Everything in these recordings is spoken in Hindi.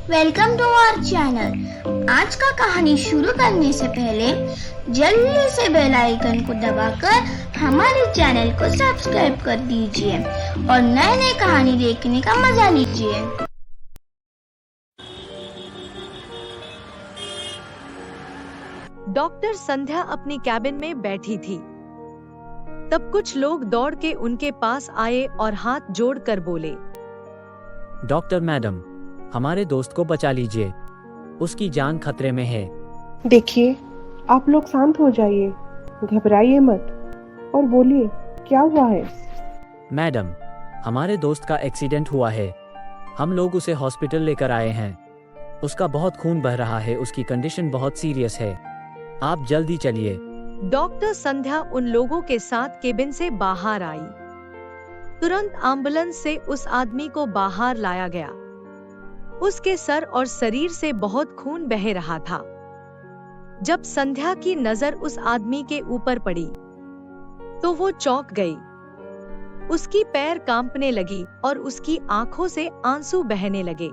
Welcome to our channel. आज का कहानी शुरू करने से पहले जल्दी से बेल आइकन को दबाकर हमारे चैनल को सब्सक्राइब कर दीजिए और नए नए कहानी देखने का मजा लीजिए। डॉक्टर संध्या अपनी कैबिन में बैठी थी। तब कुछ लोग दौड़ के उनके पास आए और हाथ जोड़कर बोले, डॉक्टर मैडम, हमारे दोस्त को बचा लीजिए, उसकी जान खतरे में है। देखिए, आप लोग शांत हो जाइए, घबराइए मत और बोलिए क्या हुआ है। मैडम, हमारे दोस्त का एक्सीडेंट हुआ है, हम लोग उसे हॉस्पिटल लेकर आए हैं। उसका बहुत खून बह रहा है, उसकी कंडीशन बहुत सीरियस है, आप जल्दी चलिए। डॉक्टर संध्या उन लोगों के साथ केबिन से बाहर आई। तुरंत एम्बुलेंस से उस आदमी को बाहर लाया गया। उसके सर और शरीर से बहुत खून बह रहा था। जब संध्या की नजर उस आदमी के ऊपर पड़ी तो वो चौंक गई। उसकी पैर कांपने लगी और उसकी आंखों से आंसू बहने लगे।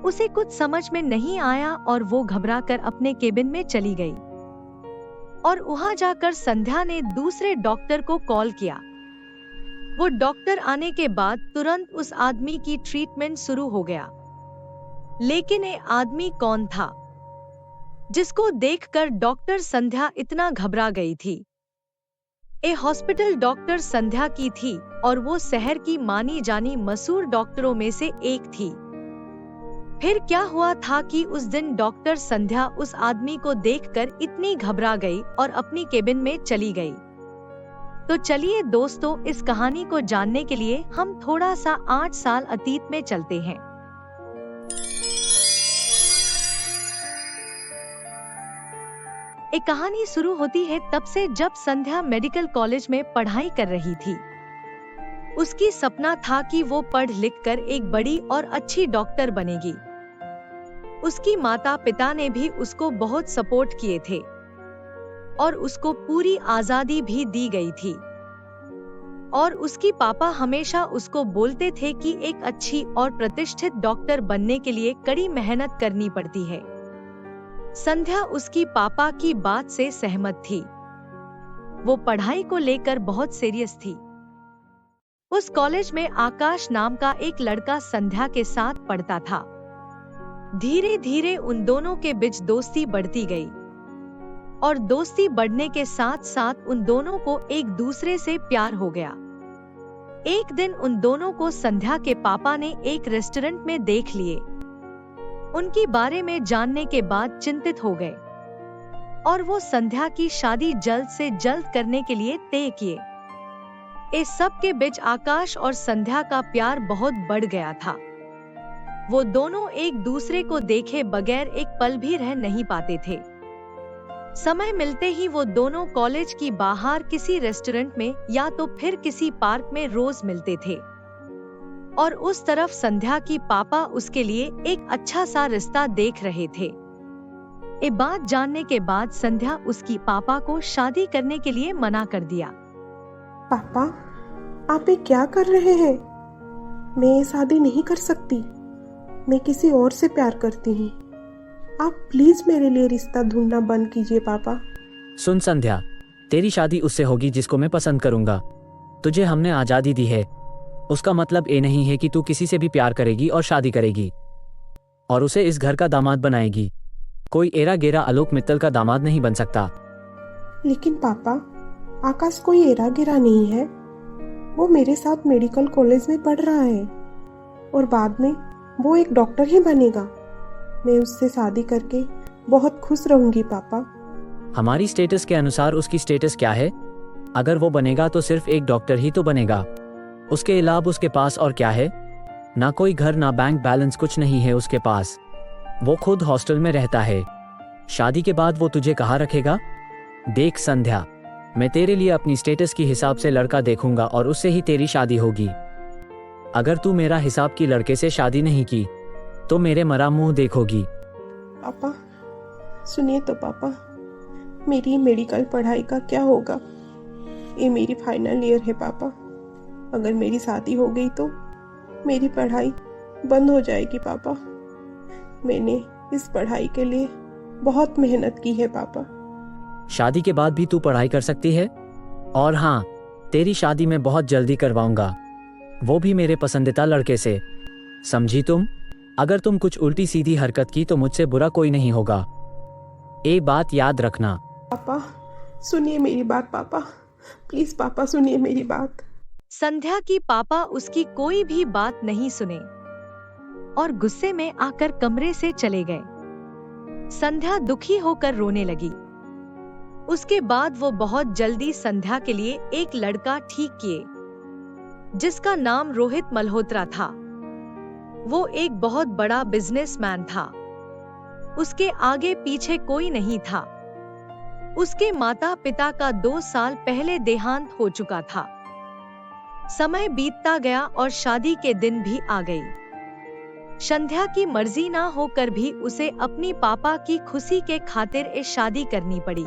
उसे कुछ समझ में नहीं आया और वो घबराकर अपने केबिन में चली गई। और वहां जाकर संध्या ने दूसरे डॉक्टर को कॉल किया। वो डॉक्टर आने के बाद तुरंत उस आदमी की ट्रीटमेंट शुरू हो गया। लेकिन ये आदमी कौन था जिसको देखकर डॉक्टर संध्या इतना घबरा गई थी? ये हॉस्पिटल डॉक्टर संध्या की थी और वो शहर की मानी जानी मशहूर डॉक्टरों में से एक थी। फिर क्या हुआ था कि उस दिन डॉक्टर संध्या उस आदमी को देखकर इतनी घबरा गई और अपनी केबिन में चली गई। तो चलिए दोस्तों, इस कहानी को जानने के लिए हम थोड़ा सा 8 साल अतीत में चलते हैं। एक कहानी शुरू होती है तब से जब संध्या मेडिकल कॉलेज में पढ़ाई कर रही थी। उसकी सपना था कि वो पढ़ लिख कर एक बड़ी और अच्छी डॉक्टर बनेगी। उसकी माता पिता ने भी उसको बहुत सपोर्ट किए थे और उसको पूरी आजादी भी दी गई थी। और उसकी पापा हमेशा उसको बोलते थे कि एक अच्छी और प्रतिष्ठित डॉक्टर बनने के लिए कड़ी मेहनत करनी पड़ती है। संध्या उसकी पापा की बात से सहमत थी। वो पढ़ाई को लेकर बहुत सीरियस थी। उस कॉलेज में आकाश नाम का एक लड़का संध्या के साथ पढ़ता था। धीरे धीरे उन दोनों के बीच दोस्ती बढ़ती गई और दोस्ती बढ़ने के साथ साथ उन दोनों को एक दूसरे से प्यार हो गया। एक दिन उन दोनों को संध्या के पापा ने एक रेस्टोरेंट में देख लिए। उनकी बारे में जानने के बाद चिंतित हो गए और वो संध्या की शादी जल्द से जल्द करने के लिए तय किए। इस सब के बीच आकाश और संध्या का प्यार बहुत बढ़ गया था। वो दोनों एक दूसरे को देखे बगैर एक पल भी रह नहीं पाते थे। समय मिलते ही वो दोनों कॉलेज की बाहर किसी रेस्टोरेंट में या तो फिर किसी पार्क में रोज मिलते थे। और उस तरफ संध्या की पापा उसके लिए एक अच्छा सा रिश्ता देख रहे थे। ये बात जानने के बाद संध्या उसकी पापा को शादी करने के लिए मना कर दिया। पापा, आप ये क्या कर रहे हैं? मैं ये शादी नहीं कर सकती। मैं किसी और से प्यार करती हूँ। आप प्लीज मेरे लिए रिश्ता ढूंढना बंद कीजिए पापा। सुन संध्या, तेरी शादी उससे होगी जिसको मैं पसंद करूंगा। तुझे हमने आजादी दी है, उसका मतलब ये नहीं है कि तू किसी से भी प्यार करेगी और शादी करेगी और उसे इस घर का दामाद बनाएगी। कोई एरा गेरा आलोक मित्तल का दामाद नहीं बन सकता। लेकिन पापा, आकाश कोई एरा गिरा नहीं है। वो मेरे साथ मेडिकल कॉलेज में पढ़ रहा है और बाद में वो एक डॉक्टर ही बनेगा। मैं उससे शादी करके बहुत खुश रहूंगी पापा। हमारी स्टेटस के अनुसार उसकी स्टेटस क्या है? अगर वो बनेगा तो सिर्फ एक डॉक्टर ही तो बनेगा। उसके अलावा उसके पास और क्या है? ना कोई घर, ना बैंक बैलेंस, कुछ नहीं है उसके पास। वो खुद हॉस्टल में रहता है। शादी के बाद वो तुझे कहाँ रखेगा? देख संध्या, मैं तेरे लिए अपनी स्टेटस की हिसाब से लड़का देखूंगा और उससे ही तेरी शादी होगी। अगर तू मेरा हिसाब की लड़के से शादी नहीं की तो मेरे मरा मुंह देखोगी। पापा सुनिए तो पापा, मेरी मेडिकल पढ़ाई का क्या होगा? ये मेरी फाइनल ईयर है पापा। अगर मेरी शादी हो गई तो मेरी पढ़ाई बंद हो जाएगी पापा। मैंने इस पढ़ाई के लिए बहुत मेहनत की है पापा। शादी के बाद भी तू पढ़ाई कर सकती है। और हाँ, तेरी शादी मैं बहुत जल्दी करवाऊंगा, वो भी मेरे पसंदीदा लड़के से। समझी तुम? अगर तुम कुछ उल्टी सीधी हरकत की तो मुझसे बुरा कोई नहीं होगा। एक बात याद रखना। पापा सुनिए मेरी बात, पापा प्लीज पापा सुनिए मेरी बात। संध्या की पापा उसकी कोई भी बात नहीं सुने और गुस्से में आकर कमरे से चले गए। संध्या दुखी होकर रोने लगी। उसके बाद वो बहुत जल्दी संध्या के लिए एक लड़का ठीक किए, जिसका नाम रोहित मल्होत्रा था। वो एक बहुत बड़ा बिजनेसमैन था। उसके आगे पीछे कोई नहीं था। उसके माता पिता का 2 साल पहले देहांत हो चुका था। समय बीतता गया और शादी के दिन भी आ गई। संध्या की मर्जी ना होकर भी उसे अपनी पापा की खुशी के खातिर ये शादी करनी पड़ी।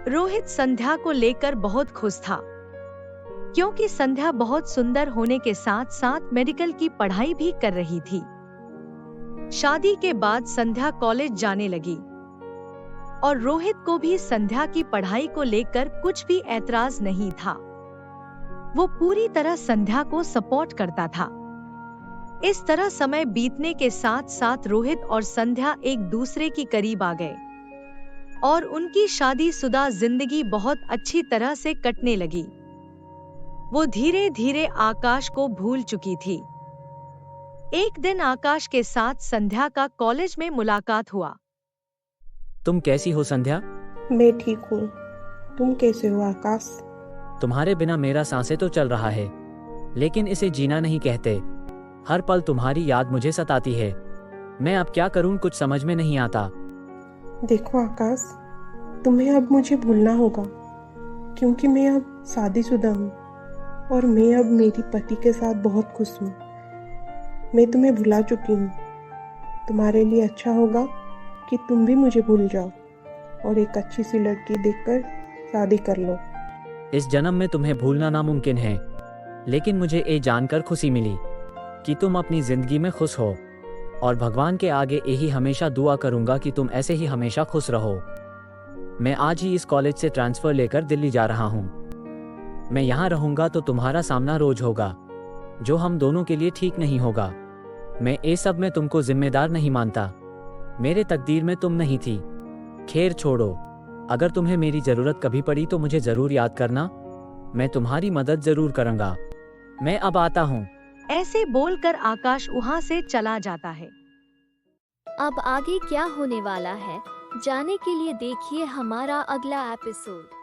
रोहित संध्या को लेकर बहुत खुश था, क्योंकि संध्या बहुत सुंदर होने के साथ साथ मेडिकल की पढ़ाई भी कर रही थी। शादी के बाद संध्या कॉलेज जाने लगी और रोहित को भी संध्या की पढ़ाई को लेकर कुछ भी ऐतराज नहीं था। वो पूरी तरह संध्या को सपोर्ट करता था। इस तरह समय बीतने के साथ साथ रोहित और संध्या एक दूसरे की करीब आ गए और उनकी शादीशुदा जिंदगी बहुत अच्छी तरह से कटने लगी। वो धीरे धीरे आकाश को भूल चुकी थी। एक दिन आकाश के साथ संध्या का कॉलेज में मुलाकात हुआ। तुम कैसी हो संध्या? मैं ठीक हूँ, तुम कैसे हो आकाश? तुम्हारे बिना मेरा सांसें तो चल रहा है, लेकिन इसे जीना नहीं कहते। हर पल तुम्हारी याद मुझे सताती है। मैं अब क्या करूं, कुछ समझ में नहीं आता। देखो आकाश, तुम्हें अब मुझे भूलना होगा, क्योंकि मैं अब शादीशुदा हूँ और मैं अब मेरी पति के साथ बहुत खुश हूँ। मैं तुम्हें भुला चुकी हूँ। तुम्हारे लिए अच्छा होगा कि तुम भी मुझे भूल जाओ और एक अच्छी सी लड़की देखकर शादी कर लो। इस जन्म में तुम्हें भूलना नामुमकिन है, लेकिन मुझे ये जानकर खुशी मिली कि तुम अपनी जिंदगी में खुश हो, और भगवान के आगे यही हमेशा दुआ करूंगा कि तुम ऐसे ही हमेशा खुश रहो। मैं आज ही इस कॉलेज से ट्रांसफर लेकर दिल्ली जा रहा हूँ। मैं यहाँ रहूंगा तो तुम्हारा सामना रोज होगा, जो हम दोनों के लिए ठीक नहीं होगा। मैं ये सब में तुमको जिम्मेदार नहीं मानता, मेरे तकदीर में तुम नहीं थी। खैर छोड़ो, अगर तुम्हें मेरी जरूरत कभी पड़ी तो मुझे जरूर याद करना, मैं तुम्हारी मदद जरूर करूंगा। मैं अब आता हूँ। ऐसे बोलकर आकाश वहाँ से चला जाता है। अब आगे क्या होने वाला है, जानने के लिए देखिए हमारा अगला एपिसोड।